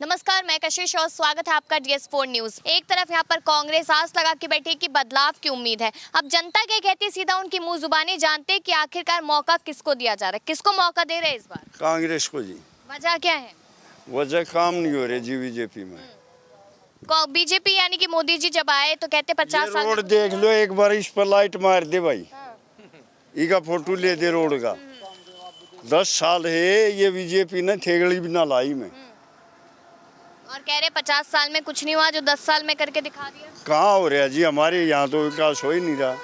नमस्कार, मैं कशिश और स्वागत है आपका DS4 न्यूज। एक तरफ यहाँ पर कांग्रेस आस लगा के बैठी कि बदलाव की उम्मीद है। अब जनता क्या कहती है सीधा उनकी मुंह जुबानी जानते हैं कि आखिरकार मौका किसको दिया जा रहा है, किसको मौका दे रहे हैं इस बार। कांग्रेस को जी। वजह क्या है? वजह काम नहीं हो रहे जी बीजेपी में। बीजेपी यानी कि मोदी जी जब आए तो कहते 50 ये साल रोड देख लो एक बार, इस पर लाइट मार दे भाई, इसका फोटो ले दे रोड का। 10 साल है ये बीजेपी ने थेगड़ी भी ना लाई में। और कह रहे 50 साल में कुछ नहीं हुआ जो 10 साल में करके दिखा दिया। कहाँ हो रहा जी, हमारे यहाँ तो विकास हो ही नहीं रहा।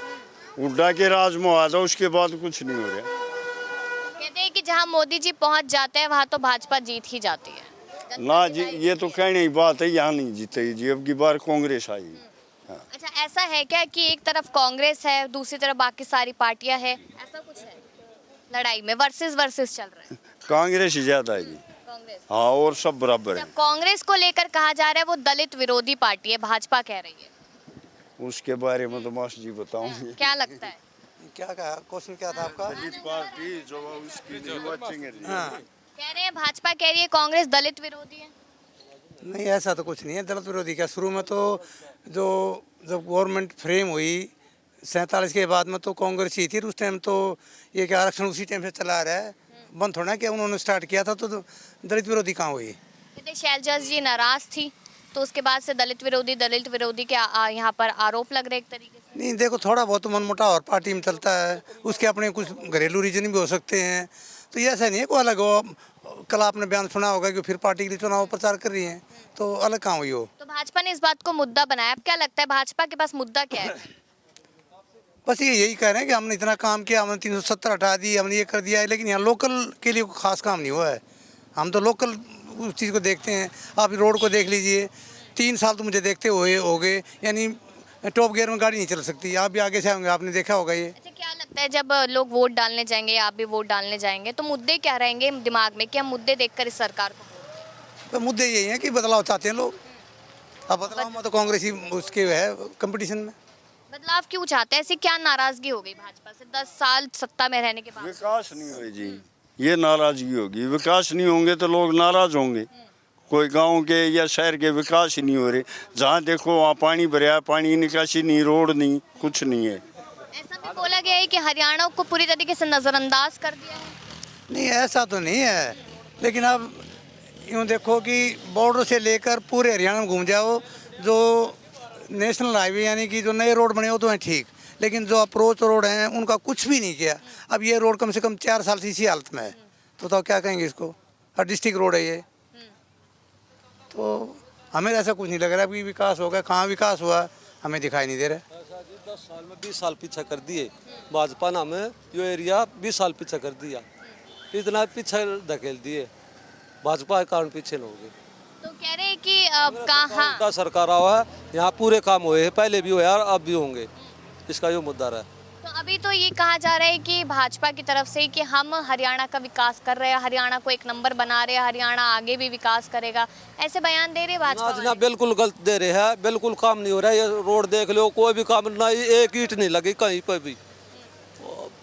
उड्डा के राज में आ था, उसके बाद कुछ नहीं हो रहा। कहते हैं कि जहाँ मोदी जी पहुँच जाते हैं वहाँ तो भाजपा जीत ही जाती है। ना जी, ये तो कहने की बात है, यहाँ नहीं जीते जी। अब की बार कांग्रेस आई। अच्छा, ऐसा है क्या कि एक तरफ कांग्रेस है, दूसरी तरफ बाकी सारी पार्टियां है, ऐसा कुछ है? लड़ाई में वर्सेस चल रहा है। कांग्रेस ही ज्यादा है जी। कांग्रेस। हाँ, और सब बराबर है। जब कांग्रेस को लेकर कहा जा रहा है वो दलित विरोधी पार्टी है, भाजपा कह रही है, उसके बारे में तो मास्टर जी बताऊंगे। क्या लगता है? क्या कहा, क्वेश्चन क्या था आपका? पार्टी जो उसकी हाँ, कह रहे हैं भाजपा कह रही है कांग्रेस दलित विरोधी है। नहीं ऐसा तो कुछ नहीं है। दलित विरोधी क्या, शुरू में तो जो जब गवर्नमेंट फ्रेम हुई 47 के बाद में तो कांग्रेस ही थी उस टाइम। तो ये क्या आरक्षण उसी टाइम से चला रहा है, बंद थोड़ा कि उन्होंने स्टार्ट किया था। तो दलित विरोधी कहाँ हुई? कहते शैलजा जी नाराज थी तो उसके बाद से दलित विरोधी के यहाँ पर आरोप लग रहे एक तरीके से। नहीं देखो, थोड़ा बहुत मनमुटाव और पार्टी में चलता है, उसके अपने कुछ घरेलू रीजन भी हो सकते हैं। तो ये ऐसा नहीं है कोई अलग हो। कल आपने बयान सुना होगा कि फिर पार्टी के लिए चुनाव प्रचार कर रही हैं, तो अलग कहाँ हुई हो? तो भाजपा ने इस बात को मुद्दा बनाया। अब क्या लगता है भाजपा के पास मुद्दा क्या है? बस ये यही कह रहे हैं कि हमने इतना काम किया, हमने 370 हटा दी, हमने ये कर दिया है, लेकिन यहाँ लोकल के लिए कोई खास काम नहीं हुआ है। हम तो लोकल उस चीज़ को देखते हैं। आप रोड को देख लीजिए, 3 साल तो मुझे देखते हुए हो गए, यानी टॉप गियर में गाड़ी नहीं चल सकती। आप भी आगे से होंगे, आपने देखा होगा ये। अच्छा, क्या लगता है जब लोग वोट डालने जाएंगे, आप भी वोट डालने जाएंगे, तो मुद्दे क्या रहेंगे दिमाग में कि हम मुद्दे देखकर इस सरकार को? तो मुद्दे यही हैं कि बदलाव चाहते हैं लोग। अब बदलाव में तो कांग्रेस ही उसके है कंपटीशन में। बदलाव क्यों चाहते हैं? ऐसी क्या नाराजगी हो गई भाजपा से 10 साल सत्ता में रहने के बाद? विकास नहीं हुए जी, ये नाराजगी होगी। विकास नहीं होंगे तो लोग नाराज होंगे। कोई गांव के या शहर के विकास ही नहीं हो रहे। जहाँ देखो वहाँ पानी भरा, पानी निकासी नहीं, रोड नहीं, कुछ नहीं है। ऐसा भी बोला गया है कि हरियाणा को पूरी तरीके से नजरअंदाज कर दिया है। नहीं ऐसा तो नहीं है, लेकिन अब यूँ देखो कि बॉर्डर से लेकर पूरे हरियाणा में घूम जाओ, जो नेशनल हाईवे यानी कि जो नए रोड बने हो तो हैं ठीक, लेकिन जो अप्रोच रोड हैं उनका कुछ भी नहीं किया। अब ये रोड कम से कम 4 साल से इसी हालत में है, तो क्या कहेंगे इसको? हर डिस्ट्रिक्ट रोड है ये। तो हमें ऐसा कुछ नहीं लग रहा कि विकास हो गया। कहाँ विकास हुआ हमें दिखाई नहीं दे रहा। 10 साल में 20 साल पीछे कर दिए भाजपा ने। हमें यो एरिया 20 साल पीछे कर दिया, इतना पीछे धकेल दिए, भाजपा के कारण पीछे हो गए। तो कह रहे हैं कि कहाँ सरकार आवा है, यहाँ पूरे काम हुए हैं, पहले भी हुए और अब भी होंगे। इसका यो मुद्दा रहा। तो अभी तो ये कहा जा रहा है कि भाजपा की तरफ से कि हम हरियाणा का विकास कर रहे हैं, हरियाणा को एक नंबर बना रहे हैं, हरियाणा आगे भी विकास करेगा, ऐसे बयान दे रहे हैं भाजपा ना वाले। बिल्कुल गलत दे रहे हैं, बिल्कुल काम नहीं हो रहा है। ये रोड देख लो, कोई भी काम नहीं, एक ईंट नहीं लगी कहीं पर भी।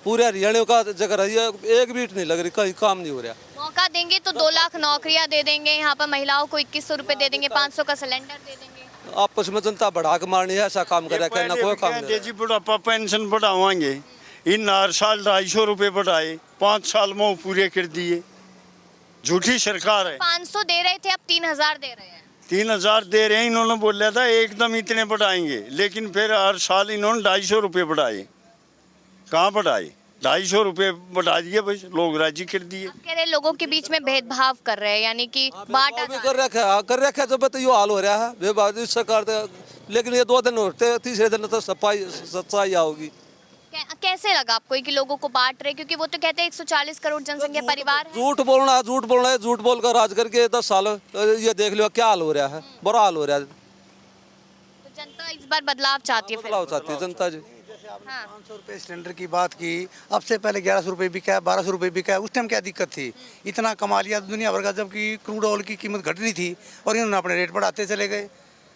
पूरे हरियाणा का जगह है, एक भी ईंट नहीं लग रही, कहीं काम नहीं हो रहा। मौका देंगे तो 2 लाख नौकरियां दे देंगे, यहाँ पर महिलाओं को 2100 रुपए दे देंगे, 500 का सिलेंडर दे देंगे। आपस में जनता बढ़ा के मारनी है, ऐसा काम करे कहना कोई काम नहीं। जी बुढ़ापा पेंशन बढ़ावाएंगे, इन हर साल 250 रुपये बढ़ाए, 5 साल में वो पूरे कर दिए। झूठी सरकार है। 500 दे रहे थे, अब 3000 दे रहे हैं। 3000 दे रहे हैं। इन्होंने बोला था एकदम इतने बढ़ाएंगे, लेकिन फिर हर साल इन्होंने 250 रुपये बढ़ाए। कहाँ बढ़ाए? 250 रुपये बढ़ा दिए, बस लोग राजी कर दिए। अब कह रहे लोगों के बीच में भेदभाव कर रहे हैं, यानी कि बांटा भी कर रखा है जब तो यो हाल हो रहा है बेबाद इस सरकार तो। लेकिन ये 2 दिन होते, तीसरे दिन तो सच्चाई आओगी। कैसे लगा आपको कि लोगों को बांट रहे? क्योंकि वो तो कहते हैं 140 करोड़ जनसंख्या परिवार है। झूठ बोलना है, झूठ बोलकर राज करके 10 साल ये देख लो क्या हाल हो रहा है, बुरा हाल हो रहा है। तो जनता इस बार बदलाव चाहती है फिर। बदलाव चाहती है जनता जी। हाँ। 500 रुपये सिलेंडर की बात की, अब से पहले 1100 रुपये बिका है, 1200 रुपये बिका है। उस टाइम क्या दिक्कत थी? इतना कमा लिया दुनिया भर का, जबकि क्रूड ऑयल की कीमत घट रही थी और इन्होंने अपने रेट बढ़ाते चले गए।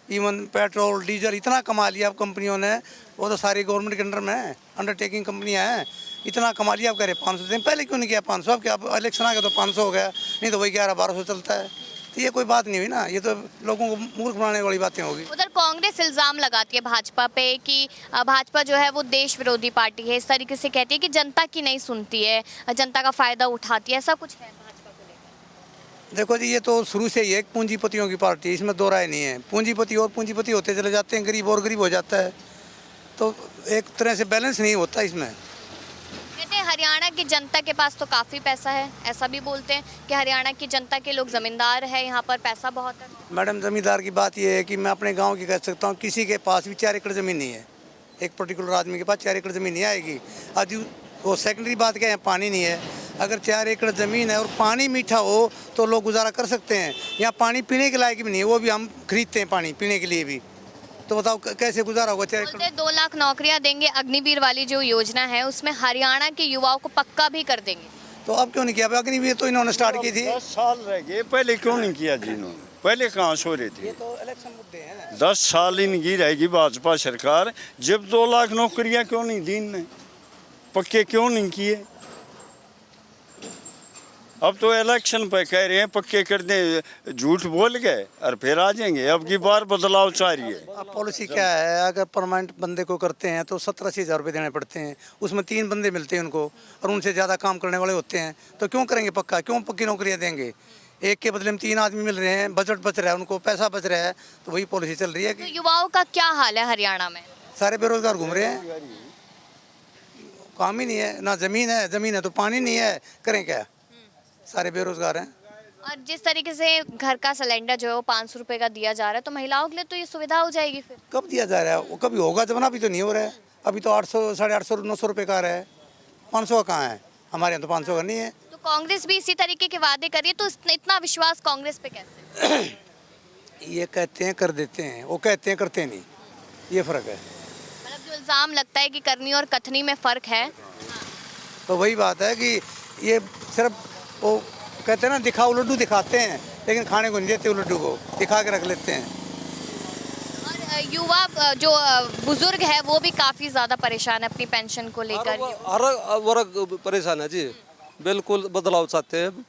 इवन पेट्रोल डीजल इतना कमा लिया अब कंपनियों ने, वो तो सारी गवर्नमेंट के अंडर में है, अंडरटेकिंग कंपनियां हैं। इतना कमा लिया, अब कह रहे 500 दिन पहले क्यों नहीं किया 500? अब क्या इलेक्शन आ गया तो 500 हो गया, नहीं तो वही 1100-1200 चलता है। तो ये कोई बात नहीं हुई ना, ये तो लोगों को मूर्ख बनाने वाली बातें होगी। उधर कांग्रेस इल्जाम लगाती है भाजपा पे कि भाजपा जो है वो देश विरोधी पार्टी है, इस तरीके से कहती है कि जनता की नहीं सुनती है, जनता का फायदा उठाती है, ऐसा कुछ है भाजपा को लेकर? देखो जी, ये तो शुरू से ही एक पूंजीपतियों की पार्टी है, इसमें दो राय नहीं है। पूंजीपति और पूंजीपति होते चले जाते हैं, गरीब और गरीब हो जाता है, तो एक तरह से बैलेंस नहीं होता इसमें। कहते हैं हरियाणा की जनता के पास तो काफ़ी पैसा है, ऐसा भी बोलते हैं कि हरियाणा की जनता के लोग जमींदार है, यहाँ पर पैसा बहुत है। मैडम, ज़मींदार की बात ये है कि मैं अपने गांव की कह सकता हूँ, किसी के पास भी 4 एकड़ ज़मीन नहीं है। एक पर्टिकुलर आदमी के पास 4 एकड़ ज़मीन नहीं आएगी। आज वो सेकेंडरी बात क्या है, पानी नहीं है। अगर 4 एकड़ ज़मीन है और पानी मीठा हो तो लोग गुजारा कर सकते हैं। यहाँ पानी पीने के लायक भी नहीं है, वो भी हम खरीदते हैं पानी पीने के लिए भी। तो बताओ कैसे गुजारा होगा 4 एकड़? बोलते 2 लाख नौकरियां देंगे, अग्निवीर वाली जो योजना है उसमें हरियाणा के युवाओं को पक्का भी कर देंगे। तो अब क्यों नहीं किया? अग्निवीर तो इन्होंने स्टार्ट की थी। 10 साल रह गए, पहले क्यों नहीं किया जी इन्होंने? पहले कहाँ सो रहे थे? तो इलेक्शन मुद्दे हैं। 10 साल इनकी रहेगी भाजपा सरकार, जब 2 लाख नौकरियां क्यों नहीं दी इनने? पक्के क्यों नहीं किए? अब तो इलेक्शन पे कह रहे हैं पक्के कर दें, झूठ बोल गए और फिर आ जाएंगे। अब की बार बदलाव चाह रही है। अब पॉलिसी क्या है, अगर परमानेंट बंदे को करते हैं तो 70-80 हज़ार रुपये देने पड़ते हैं, उसमें 3 बंदे मिलते हैं उनको और उनसे ज़्यादा काम करने वाले होते हैं, तो क्यों करेंगे पक्का? क्यों पक्की नौकरियां देंगे? एक के बदले में 3 आदमी मिल रहे हैं, बजट बच रहा है, उनको पैसा बच रहा है, तो वही पॉलिसी चल रही है तो कि युवाओं का क्या हाल है हरियाणा में? सारे बेरोजगार घूम रहे हैं, काम ही नहीं है, ना ज़मीन है तो पानी नहीं है, करें क्या? सारे बेरोजगार हैं। और जिस तरीके से घर का सिलेंडर जो है वो 500 रुपये का दिया जा रहा है, तो महिलाओं के लिए तो ये सुविधा हो जाएगी फिर। कब दिया जा रहा है? वो कभी होगा जब ना, अभी तो नहीं हो रहा है। अभी तो 800, 850, 900 रुपये का आ रहा है, 500 का कहाँ है? हमारे यहाँ तो 500 का नहीं है। तो कांग्रेस भी इसी तरीके के वादे कर रही है, तो इतना विश्वास कांग्रेस पे कैसे? ये कहते हैं कर देते हैं, वो कहते हैं करते नहीं, ये फ़र्क है। मतलब जो इल्जाम लगता है कि करनी और कथनी में फ़र्क है। तो वही बात है कि ये सिर्फ वो कहते हैं ना, दिखाओ लड्डू दिखाते हैं, लेकिन खाने को नहीं देते, वो लड्डू को दिखा के रख लेते हैं। और युवा जो बुजुर्ग है वो भी काफ़ी ज़्यादा परेशान है अपनी पेंशन को लेकर। हर वर्ग परेशान है जी, बिल्कुल बदलाव चाहते हैं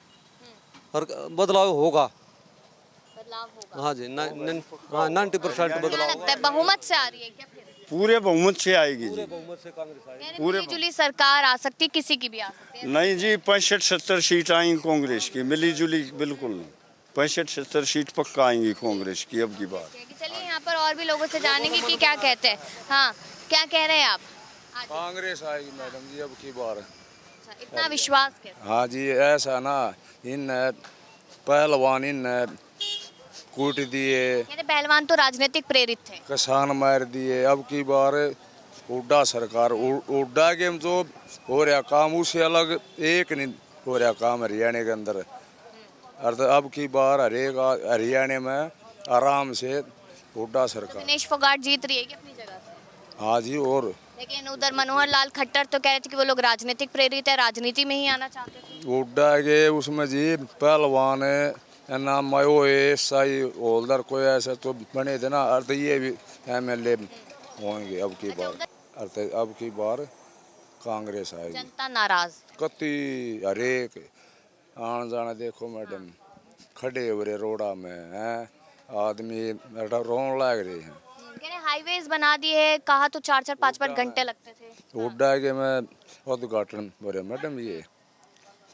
और बदलाव होगा। बदलाव होगा। हाँ जी, 90% क्या बदलाव लगता है, बहुमत से आ रही है क्या फिर? पूरे बहुमत से आएगी जी। बहुमत से कांग्रेस आएगी। यानी मिली-जुली सरकार आ सकती है, किसी की भी आ सकती है। नहीं जी, 65-70 सीट आएंगी कांग्रेस की, मिली जुली बिल्कुल नहीं। 65-70 सीट पक्का आएंगी कांग्रेस की अब की बात। चलिए यहाँ पर और भी लोगों से जानेंगे कि क्या कहते हैं। हाँ, क्या कह रहे हैं आप? कांग्रेस आएगी मैडम जी अब की बार। अच्छा, इतना विश्वास कैसे? हाँ जी, ऐसा ना, इन पहलवान इन कूट दिए, कहते पहलवान तो राजनीतिक प्रेरित थे। किसान मार दिए। अब की बार हुड्डा सरकार, हुड्डा के जो हो रहा काम उससे अलग एक नहीं हो रहा काम हरियाणा के अंदर। अर्थ अब की बार हरियाणा में आराम से हुड्डा सरकार। दिनेश फोगाट जीत रही है कि अपनी जगह से? हाँ जी, और लेकिन उधर मनोहर लाल खट्टर तो कह रहे थे कि वो लोग राजनीतिक प्रेरित है, राजनीति में ही आना चाहते थे। हुड्डा के उसमें जी पहलवान ना मयो एसआई होल्डर कोई ऐसा तो बने थे ना, अर्थ ये भी एमएलए होंगे अब की बार। अर्थ अब की बार कांग्रेस आएगी। जनता नाराज। कति हरेक आन जाना देखो मैडम, खड़े हो रहे रोड़ा में हैं, आदमी रोन लग रहे हैं। कह रहे हाईवेज बना दिए, कहा तो 4-4 5-5 घंटे लगते थे। हुड्डा के में उद्घाटन हो रहा मैडम, ये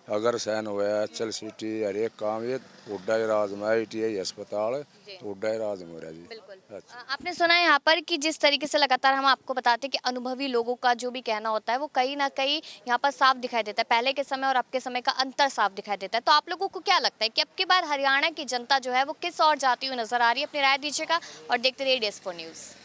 अगर सहन हुआ एचएल सिटी हर एक काम ये हुड्डा के राज में, ITI अस्पताल हुड्डा के राज में हो रहा जी। बिल्कुल। अच्छा। आपने सुना है यहाँ पर कि जिस तरीके से लगातार हम आपको बताते हैं कि अनुभवी लोगों का जो भी कहना होता है वो कहीं ना कहीं यहाँ पर साफ दिखाई देता है। पहले के समय और अब के समय का अंतर साफ दिखाई देता है। तो आप लोगों को क्या लगता है कि अब की बार हरियाणा की जनता जो है वो किस ओर जाती हुई नजर आ रही है? अपनी राय दीजिएगा और देखते रहिए DS4 न्यूज़।